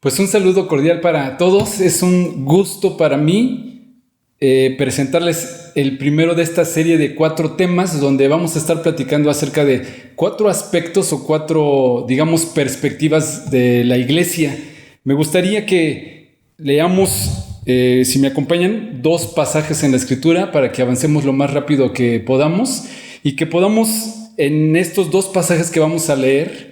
Pues un saludo cordial para todos. Es un gusto para mí presentarles el primero de esta serie de 4 temas donde vamos a estar platicando acerca de 4 aspectos o 4, digamos, perspectivas de la iglesia. Me gustaría que leamos, si me acompañan, 2 pasajes en la Escritura para que avancemos lo más rápido que podamos y que podamos en estos 2 pasajes que vamos a leer,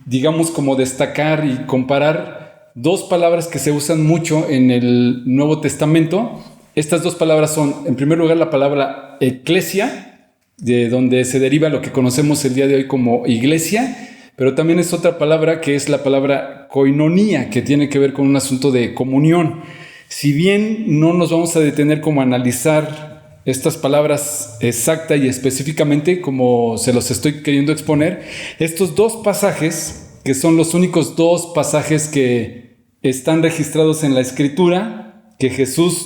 digamos, como destacar y comparar 2 palabras que se usan mucho en el Nuevo Testamento. Estas 2 palabras son, en primer lugar, la palabra eclesia, de donde se deriva lo que conocemos el día de hoy como iglesia, pero también es otra palabra que es la palabra koinonía, que tiene que ver con un asunto de comunión. Si bien no nos vamos a detener como a analizar estas palabras exacta y específicamente como se los estoy queriendo exponer, estos 2 pasajes, que son los únicos 2 pasajes que están registrados en la Escritura,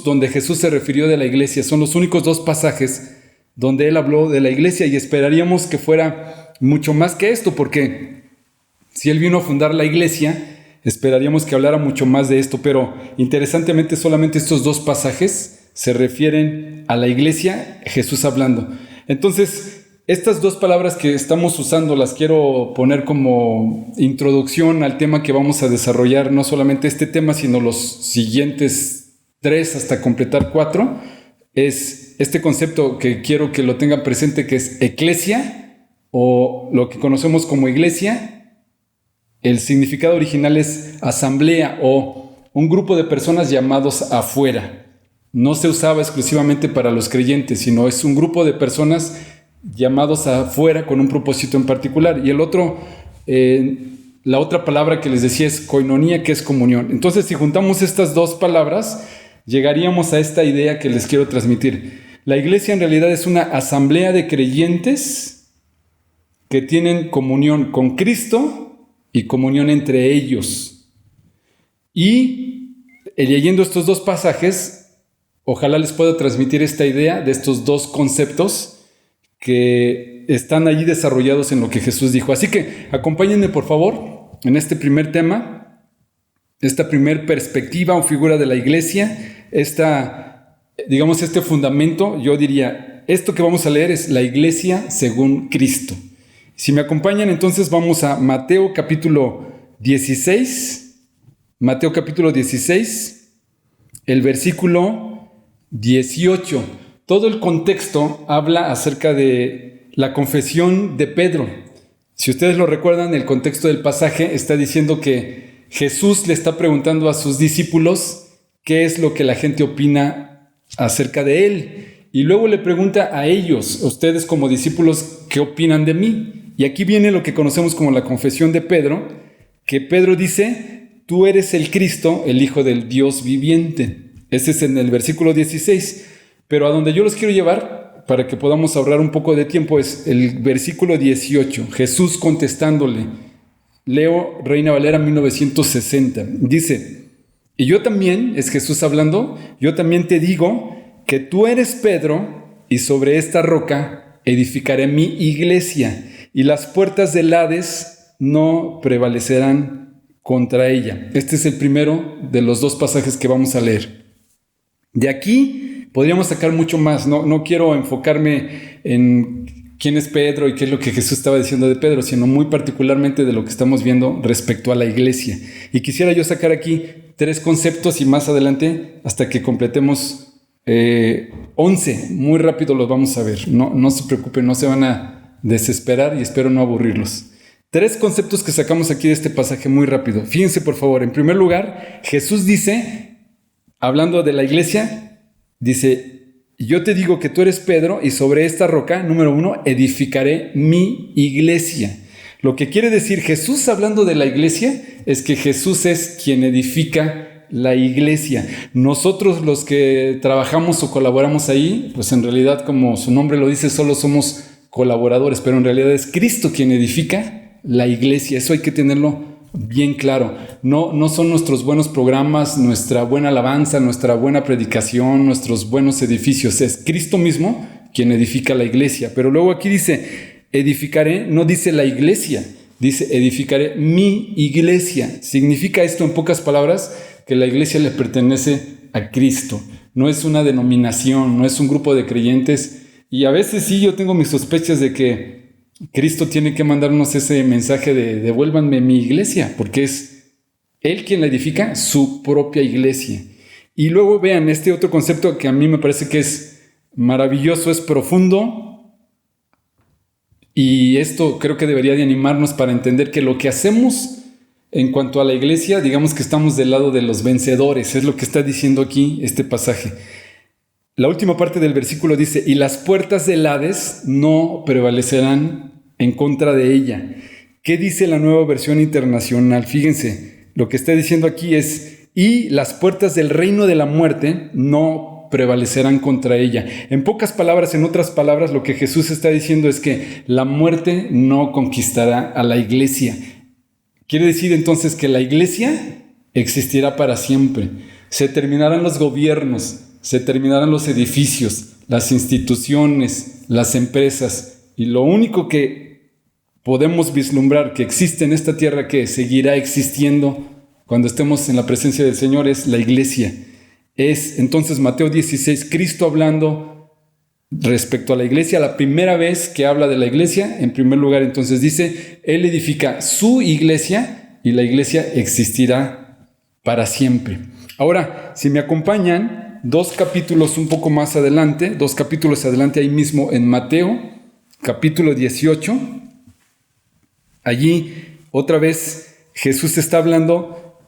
donde Jesús se refirió de la iglesia, son los únicos 2 pasajes donde Él habló de la iglesia, y esperaríamos que fuera mucho más que esto, porque si Él vino a fundar la iglesia, esperaríamos que hablara mucho más de esto, pero interesantemente solamente estos 2 pasajes se refieren a la iglesia, Jesús hablando. Entonces, estas 2 palabras que estamos usando las quiero poner como introducción al tema que vamos a desarrollar, no solamente este tema, sino los siguientes 3 hasta completar 4. Es este concepto que quiero que lo tengan presente, que es eclesia, o lo que conocemos como iglesia. El significado original es asamblea o un grupo de personas llamados afuera. No se usaba exclusivamente para los creyentes, sino es un grupo de personas llamados afuera con un propósito en particular. Y el otro, la otra palabra que les decía es koinonía, que es comunión. Entonces, si juntamos estas 2 palabras, llegaríamos a esta idea que les quiero transmitir. La iglesia en realidad es una asamblea de creyentes que tienen comunión con Cristo y comunión entre ellos. Y leyendo estos 2 pasajes, ojalá les pueda transmitir esta idea de estos 2 conceptos que están allí desarrollados en lo que Jesús dijo. Así que acompáñenme, por favor, en este primer tema, esta primer perspectiva o figura de la iglesia, este fundamento. Yo diría, esto que vamos a leer es la iglesia según Cristo. Si me acompañan, entonces vamos a Mateo capítulo 16, el versículo 18. Todo el contexto habla acerca de la confesión de Pedro. Si ustedes lo recuerdan, el contexto del pasaje está diciendo que Jesús le está preguntando a sus discípulos qué es lo que la gente opina acerca de él. Y luego le pregunta a ellos, ustedes como discípulos, ¿qué opinan de mí? Y aquí viene lo que conocemos como la confesión de Pedro, que Pedro dice, tú eres el Cristo, el Hijo del Dios viviente. Ese es en el versículo 16. Pero a donde yo los quiero llevar, para que podamos ahorrar un poco de tiempo, es el versículo 18. Jesús contestándole. Leo Reina Valera 1960. Dice, y yo también, es Jesús hablando, yo también te digo que tú eres Pedro, y sobre esta roca edificaré mi iglesia, y las puertas del Hades no prevalecerán contra ella. Este es el primero de los 2 pasajes que vamos a leer. De aquí podríamos sacar mucho más. No quiero enfocarme en quién es Pedro y qué es lo que Jesús estaba diciendo de Pedro, sino muy particularmente de lo que estamos viendo respecto a la iglesia. Y quisiera yo sacar aquí 3 conceptos y más adelante, hasta que completemos 11. Muy rápido los vamos a ver. No se preocupen, no se van a desesperar y espero no aburrirlos. 3 conceptos que sacamos aquí de este pasaje muy rápido. Fíjense, por favor. En primer lugar, Jesús dice, hablando de la iglesia, dice, yo te digo que tú eres Pedro y sobre esta roca, número 1, edificaré mi iglesia. Lo que quiere decir Jesús hablando de la iglesia es que Jesús es quien edifica la iglesia. Nosotros los que trabajamos o colaboramos ahí, pues en realidad, como su nombre lo dice, solo somos colaboradores, pero en realidad es Cristo quien edifica la iglesia. Eso hay que tenerlo bien claro. No son nuestros buenos programas, nuestra buena alabanza, nuestra buena predicación, nuestros buenos edificios. Es Cristo mismo quien edifica la iglesia. Pero luego aquí dice, edificaré, no dice la iglesia, Dice, edificaré mi iglesia. Significa esto, en pocas palabras, que la iglesia le pertenece a Cristo. No es una denominación, no es un grupo de creyentes. Y a veces sí, yo tengo mis sospechas de que Cristo tiene que mandarnos ese mensaje de devuélvanme mi iglesia, porque es Él quien la edifica, su propia iglesia. Y luego vean este otro concepto que a mí me parece que es maravilloso, es profundo. Y esto creo que debería de animarnos para entender que lo que hacemos en cuanto a la iglesia, digamos que estamos del lado de los vencedores, es lo que está diciendo aquí este pasaje. La última parte del versículo dice, y las puertas del Hades no prevalecerán en contra de ella. ¿Qué dice la Nueva Versión Internacional? Fíjense, lo que está diciendo aquí es, y las puertas del reino de la muerte no prevalecerán contra ella. En pocas palabras, en otras palabras, lo que Jesús está diciendo es que la muerte no conquistará a la iglesia. Quiere decir entonces que la iglesia existirá para siempre. Se terminarán los gobiernos, se terminarán los edificios, las instituciones, las empresas. Y lo único que podemos vislumbrar que existe en esta tierra, que seguirá existiendo cuando estemos en la presencia del Señor, es la iglesia. Es entonces Mateo 16, Cristo hablando respecto a la iglesia, la primera vez que habla de la iglesia, en primer lugar entonces dice, Él edifica su iglesia y la iglesia existirá para siempre. Ahora, si me acompañan, 2 capítulos un poco más adelante, 2 capítulos adelante ahí mismo en Mateo, capítulo 18, allí otra vez Jesús está hablando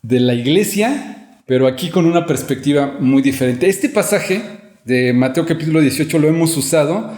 de la iglesia, pero aquí con una perspectiva muy diferente. Este pasaje de Mateo capítulo 18 lo hemos usado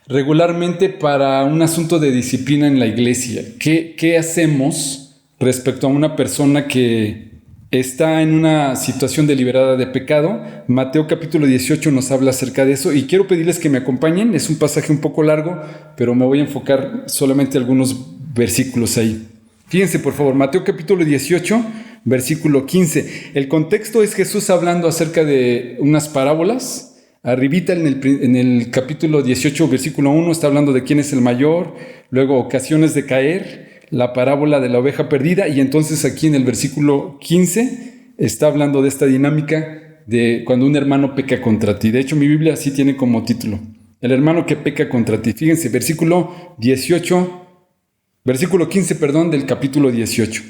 regularmente para un asunto de disciplina en la iglesia. ¿Qué hacemos respecto a una persona que está en una situación deliberada de pecado? Mateo capítulo 18 nos habla acerca de eso y quiero pedirles que me acompañen. Es un pasaje un poco largo, pero me voy a enfocar solamente algunos versículos ahí. Fíjense por favor, Mateo capítulo 18, versículo 15. El contexto es Jesús hablando acerca de unas parábolas. Arribita en el capítulo 18, versículo 1, está hablando de quién es el mayor, luego ocasiones de caer, la parábola de la oveja perdida, y entonces aquí en el versículo 15 está hablando de esta dinámica de cuando un hermano peca contra ti. De hecho, mi Biblia así tiene como título, el hermano que peca contra ti. Fíjense, versículo 15, del capítulo 18.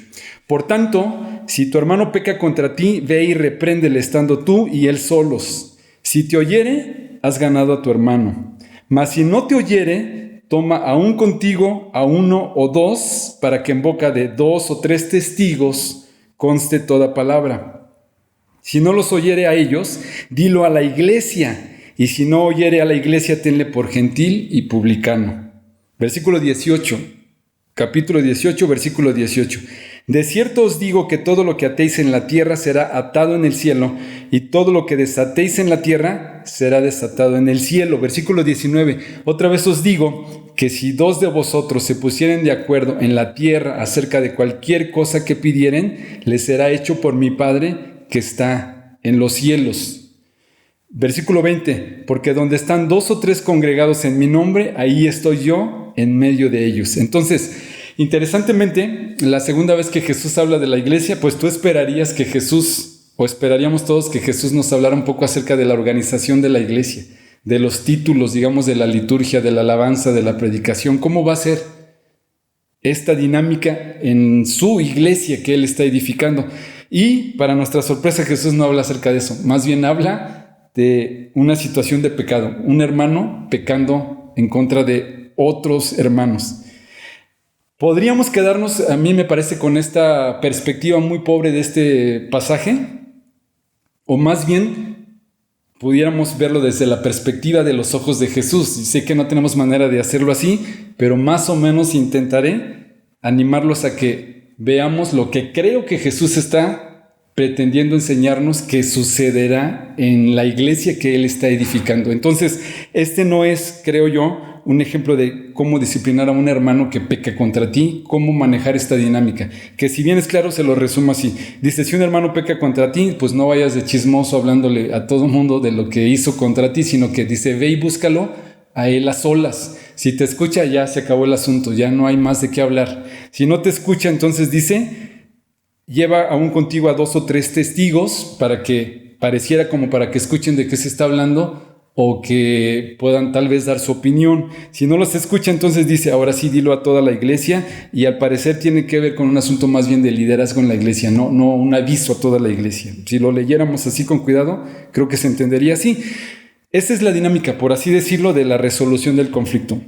Por tanto, si tu hermano peca contra ti, ve y repréndele estando tú y él solos. Si te oyere, has ganado a tu hermano. Mas si no te oyere, toma aún contigo a 1 o 2, para que en boca de 2 o 3 testigos conste toda palabra. Si no los oyere a ellos, dilo a la iglesia. Y si no oyere a la iglesia, tenle por gentil y publicano. Versículo 18. Capítulo 18, versículo 18. De cierto os digo que todo lo que atéis en la tierra será atado en el cielo, y todo lo que desatéis en la tierra será desatado en el cielo. Versículo 19. Otra vez os digo que si 2 de vosotros se pusieren de acuerdo en la tierra acerca de cualquier cosa que pidieren, les será hecho por mi Padre que está en los cielos. Versículo 20. Porque donde están 2 o 3 congregados en mi nombre, ahí estoy yo en medio de ellos. Entonces, interesantemente, la segunda vez que Jesús habla de la iglesia, pues tú esperarías que Jesús, o esperaríamos todos que Jesús nos hablara un poco acerca de la organización de la iglesia, de los títulos, digamos, de la liturgia, de la alabanza, de la predicación. ¿Cómo va a ser esta dinámica en su iglesia que Él está edificando? Y para nuestra sorpresa, Jesús no habla acerca de eso. Más bien habla de una situación de pecado, un hermano pecando en contra de otros hermanos. Podríamos quedarnos, a mí me parece, con esta perspectiva muy pobre de este pasaje, o más bien pudiéramos verlo desde la perspectiva de los ojos de Jesús. Y sé que no tenemos manera de hacerlo así, pero más o menos intentaré animarlos a que veamos lo que creo que Jesús está pretendiendo enseñarnos que sucederá en la iglesia que Él está edificando. Entonces, este no es, creo yo, un ejemplo de cómo disciplinar a un hermano que peca contra ti, cómo manejar esta dinámica, que si bien es claro, se lo resumo así. Dice, si un hermano peca contra ti, pues no vayas de chismoso hablándole a todo mundo de lo que hizo contra ti, sino que dice, ve y búscalo a él a solas. Si te escucha, ya se acabó el asunto, ya no hay más de qué hablar. Si no te escucha, entonces dice, lleva aún contigo a 2 o 3 testigos para que pareciera como para que escuchen de qué se está hablando o que puedan tal vez dar su opinión. Si no los escucha, entonces dice, ahora sí, dilo a toda la iglesia, y al parecer tiene que ver con un asunto más bien de liderazgo en la iglesia, no un aviso a toda la iglesia. Si lo leyéramos así con cuidado, creo que se entendería así. Esta es la dinámica, por así decirlo, de la resolución del conflicto.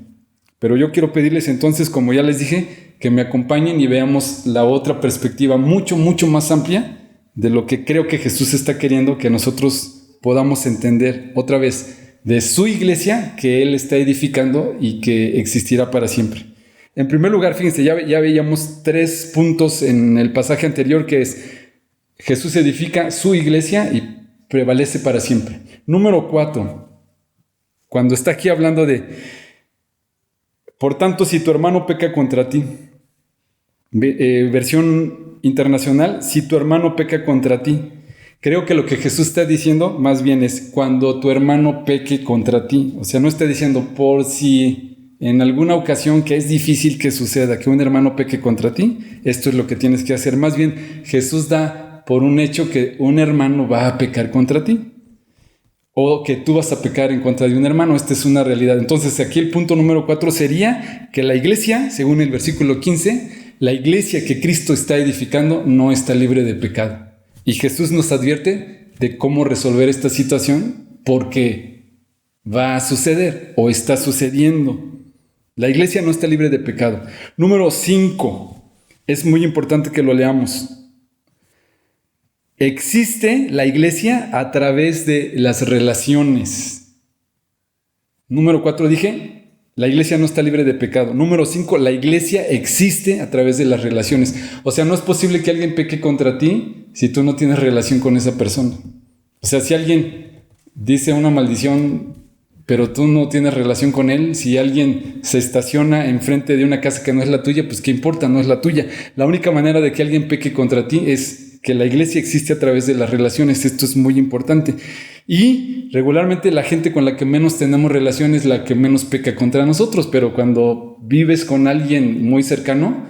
Pero yo quiero pedirles entonces, como ya les dije, que me acompañen y veamos la otra perspectiva mucho, mucho más amplia de lo que creo que Jesús está queriendo que nosotros podamos entender otra vez de su iglesia que Él está edificando y que existirá para siempre. En primer lugar, fíjense, ya veíamos 3 puntos en el pasaje anterior, que es Jesús edifica su iglesia y prevalece para siempre. Número 4, cuando está aquí hablando de, por tanto, si tu hermano peca contra ti, versión internacional, si tu hermano peca contra ti. Creo que lo que Jesús está diciendo más bien es cuando tu hermano peque contra ti. O sea, no está diciendo por si en alguna ocasión que es difícil que suceda que un hermano peque contra ti, esto es lo que tienes que hacer. Más bien, Jesús da por un hecho que un hermano va a pecar contra ti o que tú vas a pecar en contra de un hermano. Esta es una realidad. Entonces, aquí el punto número 4 sería que la iglesia, según el versículo 15, la iglesia que Cristo está edificando no está libre de pecado. Y Jesús nos advierte de cómo resolver esta situación porque va a suceder o está sucediendo. La iglesia no está libre de pecado. Número 5. Es muy importante que lo leamos. Existe la iglesia a través de las relaciones. Número 4 dije, la iglesia no está libre de pecado. Número 5, la iglesia existe a través de las relaciones. O sea, no es posible que alguien peque contra ti si tú no tienes relación con esa persona. O sea, si alguien dice una maldición, pero tú no tienes relación con él, si alguien se estaciona enfrente de una casa que no es la tuya, pues qué importa, no es la tuya. La única manera de que alguien peque contra ti es que la iglesia existe a través de las relaciones. Esto es muy importante. Y regularmente la gente con la que menos tenemos relación es la que menos peca contra nosotros, pero cuando vives con alguien muy cercano,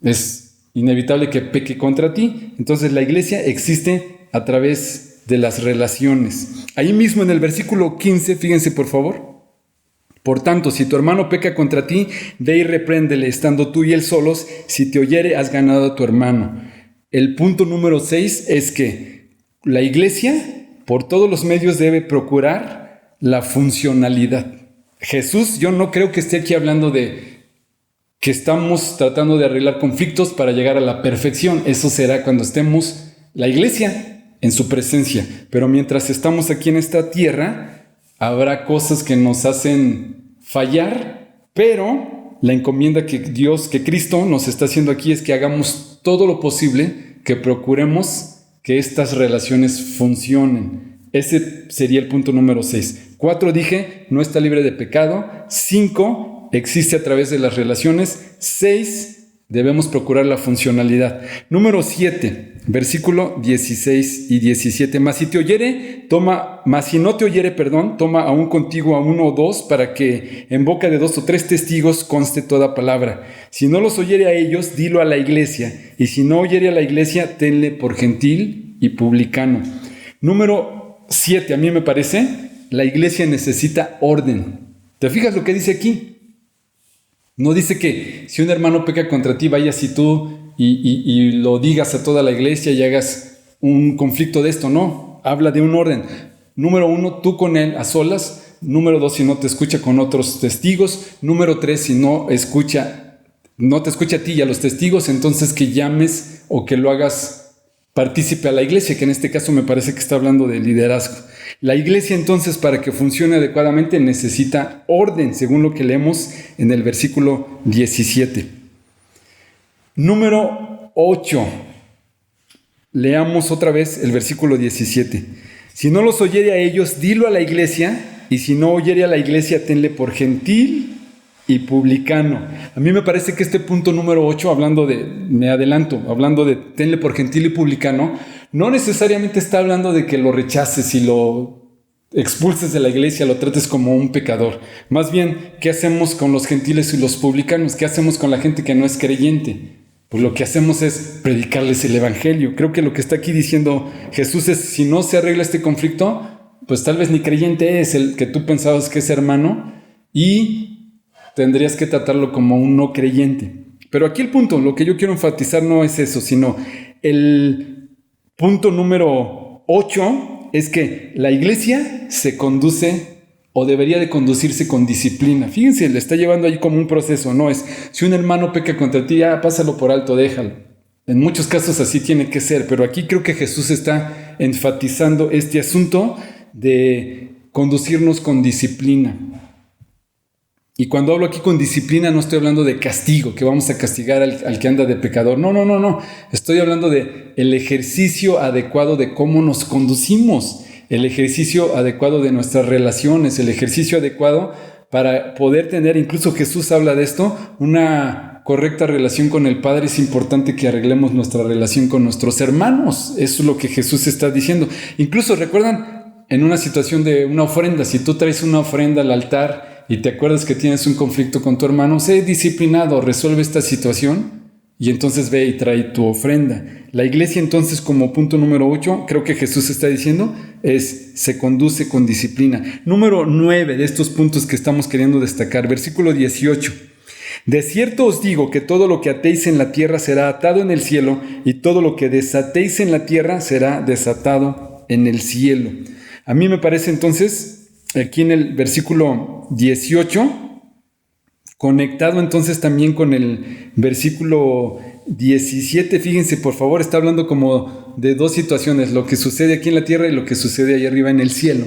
es inevitable que peque contra ti. Entonces la iglesia existe a través de las relaciones. Ahí mismo en el versículo 15, fíjense por favor. Por tanto, si tu hermano peca contra ti, ve y repréndele, estando tú y él solos. Si te oyere, has ganado a tu hermano. El punto número 6 es que la iglesia por todos los medios debe procurar la funcionalidad. Jesús, yo no creo que esté aquí hablando de que estamos tratando de arreglar conflictos para llegar a la perfección. Eso será cuando estemos la iglesia en su presencia. Pero mientras estamos aquí en esta tierra, habrá cosas que nos hacen fallar, pero la encomienda que Cristo nos está haciendo aquí es que hagamos todo lo posible, que procuremos que estas relaciones funcionen. Ese sería el punto número 6. 4 dije, no está libre de pecado. 5, existe a través de las relaciones. 6, debemos procurar la funcionalidad. Número 7, versículo 16 y 17. Mas si no te oyere, toma aún contigo a 1 o 2, para que en boca de 2 o 3 testigos conste toda palabra. Si no los oyere a ellos, dilo a la iglesia. Y si no oyere a la iglesia, tenle por gentil y publicano. Número 7, a mí me parece, la iglesia necesita orden. ¿Te fijas lo que dice aquí? No dice que si un hermano peca contra ti, vayas y tú y lo digas a toda la iglesia y hagas un conflicto de esto. No, habla de un orden. Número 1, tú con él a solas. Número 2, si no te escucha, con otros testigos. Número 3, si no te escucha a ti y a los testigos, entonces que llames o que lo hagas partícipe a la iglesia, que en este caso me parece que está hablando de liderazgo. La iglesia entonces, para que funcione adecuadamente, necesita orden, según lo que leemos en el versículo 17. Número 8. Leamos otra vez el versículo 17. Si no los oyere a ellos, dilo a la iglesia, y si no oyere a la iglesia, tenle por gentil y publicano. A mí me parece que este punto número 8, hablando de tenle por gentil y publicano, no necesariamente está hablando de que lo rechaces y lo expulses de la iglesia, lo trates como un pecador. Más bien, ¿qué hacemos con los gentiles y los publicanos? ¿Qué hacemos con la gente que no es creyente? Pues lo que hacemos es predicarles el evangelio. Creo que lo que está aquí diciendo Jesús es, si no se arregla este conflicto, pues tal vez ni creyente es el que tú pensabas que es hermano y tendrías que tratarlo como un no creyente. Pero aquí el punto, lo que yo quiero enfatizar no es eso, sino el punto número 8 es que la iglesia se conduce o debería de conducirse con disciplina. Fíjense, le está llevando ahí como un proceso, no es, si un hermano peca contra ti, pásalo por alto, déjalo. En muchos casos así tiene que ser, pero aquí creo que Jesús está enfatizando este asunto de conducirnos con disciplina. Y cuando hablo aquí con disciplina no estoy hablando de castigo, que vamos a castigar al que anda de pecador. No. Estoy hablando de el ejercicio adecuado de cómo nos conducimos, el ejercicio adecuado de nuestras relaciones, el ejercicio adecuado para poder tener, incluso Jesús habla de esto, una correcta relación con el Padre. Es importante que arreglemos nuestra relación con nuestros hermanos. Eso es lo que Jesús está diciendo. Incluso, ¿recuerdan? En una situación de una ofrenda, si tú traes una ofrenda al altar y te acuerdas que tienes un conflicto con tu hermano, sé disciplinado, resuelve esta situación y entonces ve y trae tu ofrenda. La iglesia entonces, como punto número 8, creo que Jesús está diciendo, se conduce con disciplina. Número 9 de estos puntos que estamos queriendo destacar, versículo 18. De cierto os digo que todo lo que atéis en la tierra será atado en el cielo, y todo lo que desatéis en la tierra será desatado en el cielo. A mí me parece entonces, aquí en el versículo 18, conectado entonces también con el versículo 17, fíjense por favor, está hablando como de dos situaciones, lo que sucede aquí en la tierra y lo que sucede ahí arriba en el cielo.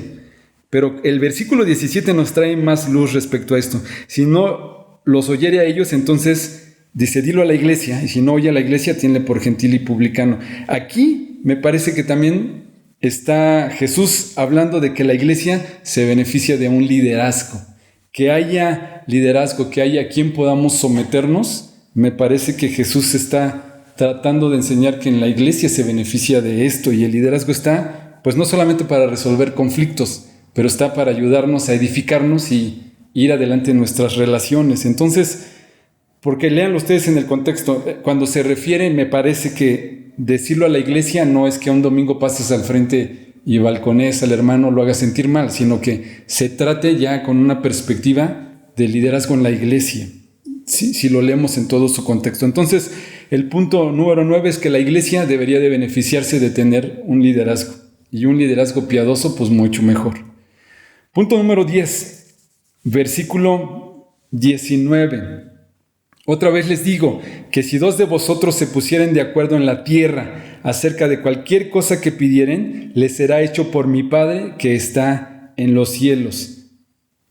Pero el versículo 17 nos trae más luz respecto a esto. Si no los oyere a ellos, entonces dice, dilo a la iglesia, y si no oye a la iglesia, tienle por gentil y publicano. Aquí me parece que también está Jesús hablando de que la iglesia se beneficia de un liderazgo. Que haya liderazgo, que haya quien podamos someternos. Me parece que Jesús está tratando de enseñar que en la iglesia se beneficia de esto, y el liderazgo está, pues no solamente para resolver conflictos, pero está para ayudarnos a edificarnos y ir adelante en nuestras relaciones. Entonces, porque lean ustedes en el contexto, cuando se refiere, me parece que decirlo a la iglesia no es que un domingo pases al frente y balcones al hermano, lo hagas sentir mal, sino que se trate ya con una perspectiva de liderazgo en la iglesia, si lo leemos en todo su contexto. Entonces, el punto número 9 es que la iglesia debería de beneficiarse de tener un liderazgo, y un liderazgo piadoso, pues mucho mejor. Punto número 10, versículo 19. Otra vez les digo que si dos de vosotros se pusieren de acuerdo en la tierra acerca de cualquier cosa que pidieren, les será hecho por mi Padre que está en los cielos.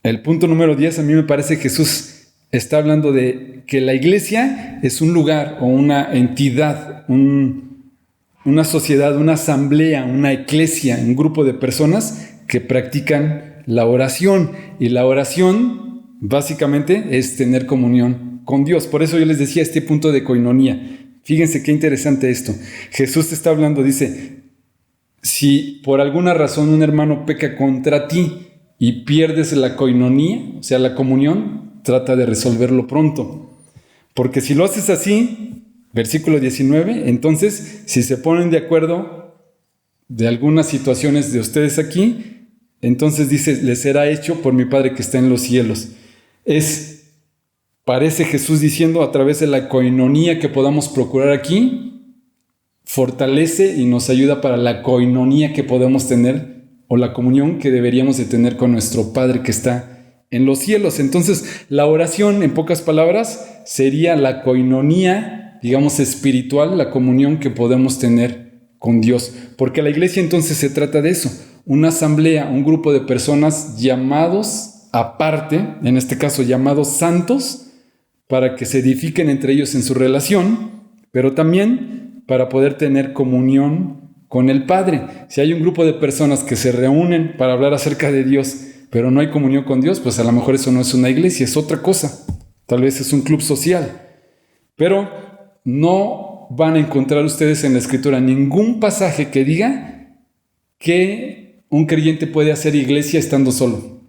El punto número 10, a mí me parece que Jesús está hablando de que la iglesia es un lugar o una entidad, una sociedad, una asamblea, una eclesia, un grupo de personas que practican la oración. Y la oración básicamente es tener comunión con Dios. Por eso yo les decía este punto de coinonía. Fíjense qué interesante esto. Jesús está hablando, dice, si por alguna razón un hermano peca contra ti y pierdes la coinonía, o sea, la comunión, trata de resolverlo pronto. Porque si lo haces así, versículo 19, entonces, si se ponen de acuerdo de algunas situaciones de ustedes aquí, entonces dice, les será hecho por mi Padre que está en los cielos. Parece Jesús diciendo, a través de la coinonía que podamos procurar aquí, fortalece y nos ayuda para la coinonía que podemos tener, o la comunión que deberíamos de tener con nuestro Padre que está en los cielos. Entonces, la oración, en pocas palabras, sería la coinonía, digamos, espiritual, la comunión que podemos tener con Dios. Porque la iglesia entonces se trata de eso, una asamblea, un grupo de personas llamados aparte, en este caso llamados santos, para que se edifiquen entre ellos en su relación, pero también para poder tener comunión con el Padre. Si hay un grupo de personas que se reúnen para hablar acerca de Dios, pero no hay comunión con Dios, pues a lo mejor eso no es una iglesia, es otra cosa. Tal vez es un club social. Pero no van a encontrar ustedes en la Escritura ningún pasaje que diga que un creyente puede hacer iglesia estando solo.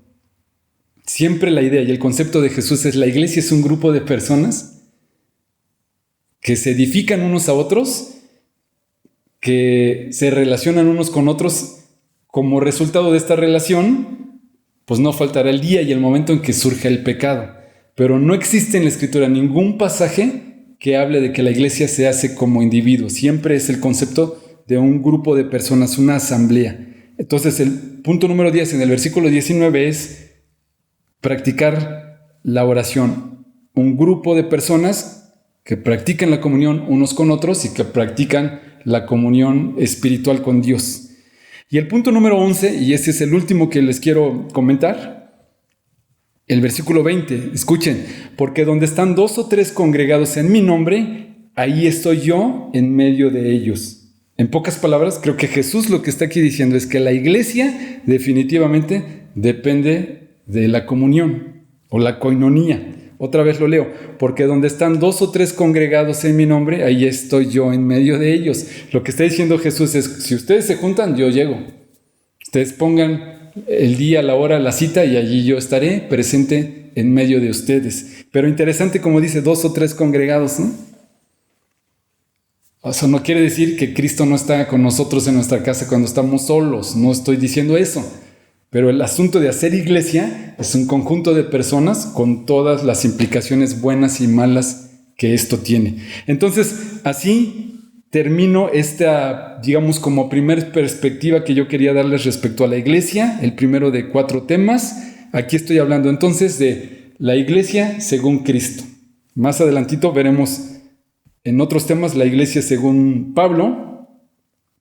Siempre la idea y el concepto de Jesús es: la iglesia es un grupo de personas que se edifican unos a otros, que se relacionan unos con otros. Como resultado de esta relación, pues no faltará el día y el momento en que surja el pecado. Pero no existe en la Escritura ningún pasaje que hable de que la iglesia se hace como individuo. Siempre es el concepto de un grupo de personas, una asamblea. Entonces, el punto número 10 en el versículo 19 es practicar la oración. Un grupo de personas que practican la comunión unos con otros y que practican la comunión espiritual con Dios. Y el punto número 11, y este es el último que les quiero comentar, el versículo 20, escuchen: porque donde están 2 o 3 congregados en mi nombre, ahí estoy yo en medio de ellos. En pocas palabras, creo que Jesús lo que está aquí diciendo es que la iglesia definitivamente depende de la comunión o la koinonía. Otra vez lo leo: porque donde están 2 o 3 congregados en mi nombre, ahí estoy yo en medio de ellos. Lo que está diciendo Jesús es: si ustedes se juntan, yo llego. Ustedes pongan el día, la hora, la cita, y allí yo estaré presente en medio de ustedes. Pero interesante como dice 2 o 3 congregados, ¿no? Eso no quiere decir que Cristo no está con nosotros en nuestra casa cuando estamos solos. No estoy diciendo eso. Pero el asunto de hacer iglesia es un conjunto de personas con todas las implicaciones buenas y malas que esto tiene. Entonces, así termino esta, digamos, como primer perspectiva que yo quería darles respecto a la iglesia, el primero de 4 temas. Aquí estoy hablando entonces de la iglesia según Cristo. Más adelantito veremos en otros temas la iglesia según Pablo,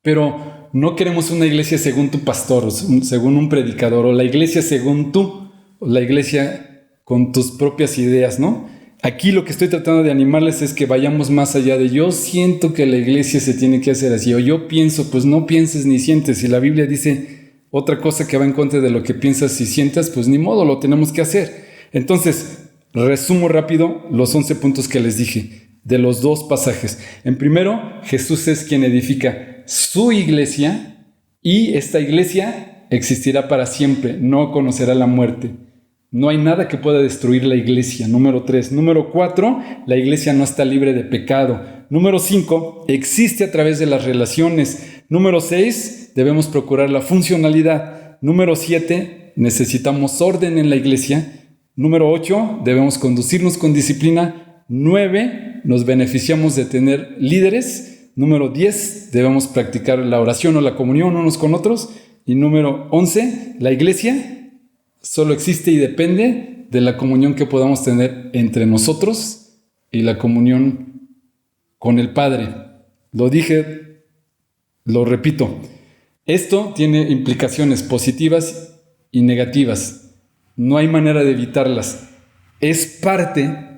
pero no queremos una iglesia según tu pastor, según un predicador, o la iglesia según tú, o la iglesia con tus propias ideas, ¿no? Aquí lo que estoy tratando de animarles es que vayamos más allá de yo siento que la iglesia se tiene que hacer así, o yo pienso. Pues no pienses ni sientes. Si la Biblia dice otra cosa que va en contra de lo que piensas y sientas, pues ni modo, lo tenemos que hacer. Entonces, resumo rápido los 11 puntos que les dije de los 2 pasajes. En primero, Jesús es quien edifica su iglesia, y esta iglesia existirá para siempre, no conocerá la muerte. No hay nada que pueda destruir la iglesia. Número 3. Número 4, la iglesia no está libre de pecado. Número 5, existe a través de las relaciones. Número 6, debemos procurar la funcionalidad. Número 7, necesitamos orden en la iglesia. Número 8, debemos conducirnos con disciplina. 9, nos beneficiamos de tener líderes. Número 10, debemos practicar la oración o la comunión unos con otros. Y número 11, la iglesia solo existe y depende de la comunión que podamos tener entre nosotros y la comunión con el Padre. Lo dije, lo repito. Esto tiene implicaciones positivas y negativas. No hay manera de evitarlas. Es parte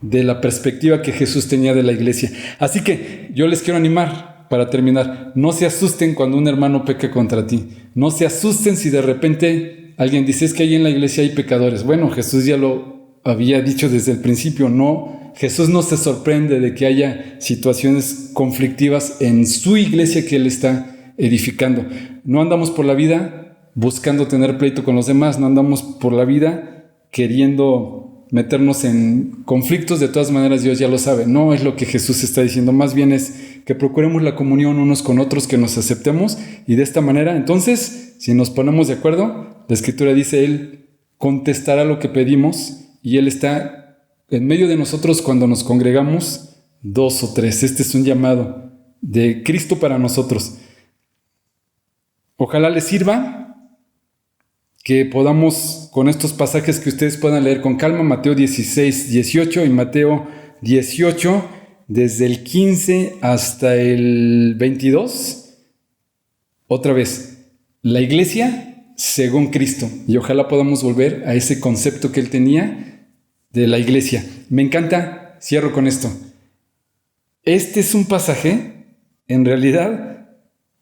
de la perspectiva que Jesús tenía de la iglesia. Así que yo les quiero animar para terminar. No se asusten cuando un hermano peque contra ti. No se asusten si de repente alguien dice: es que ahí en la iglesia hay pecadores. Bueno, Jesús ya lo había dicho desde el principio. No, Jesús no se sorprende de que haya situaciones conflictivas en su iglesia que Él está edificando. No andamos por la vida buscando tener pleito con los demás. No andamos por la vida queriendo meternos en conflictos. De todas maneras, Dios ya lo sabe. No es lo que Jesús está diciendo. Más bien es que procuremos la comunión unos con otros, que nos aceptemos, y de esta manera, entonces, si nos ponemos de acuerdo, la Escritura dice: Él contestará lo que pedimos, y Él está en medio de nosotros cuando nos congregamos 2 o 3. Este es un llamado de Cristo para nosotros. Ojalá les sirva, que podamos, con estos pasajes que ustedes puedan leer con calma, Mateo 16, 18 y Mateo 18, desde el 15 hasta el 22. Otra vez, la iglesia según Cristo. Y ojalá podamos volver a ese concepto que Él tenía de la iglesia. Me encanta, cierro con esto. Este es un pasaje, en realidad,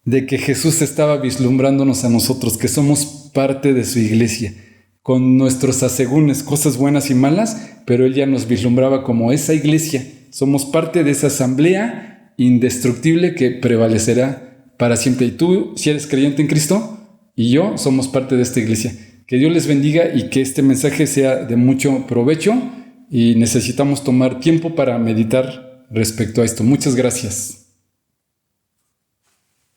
de que Jesús estaba vislumbrándonos a nosotros, que somos parte de su iglesia, con nuestros asegúnes, cosas buenas y malas, pero Él ya nos vislumbraba como esa iglesia. Somos parte de esa asamblea indestructible que prevalecerá para siempre. Y tú, si eres creyente en Cristo, y yo somos parte de esta iglesia. Que Dios les bendiga y que este mensaje sea de mucho provecho, y necesitamos tomar tiempo para meditar respecto a esto. Muchas gracias.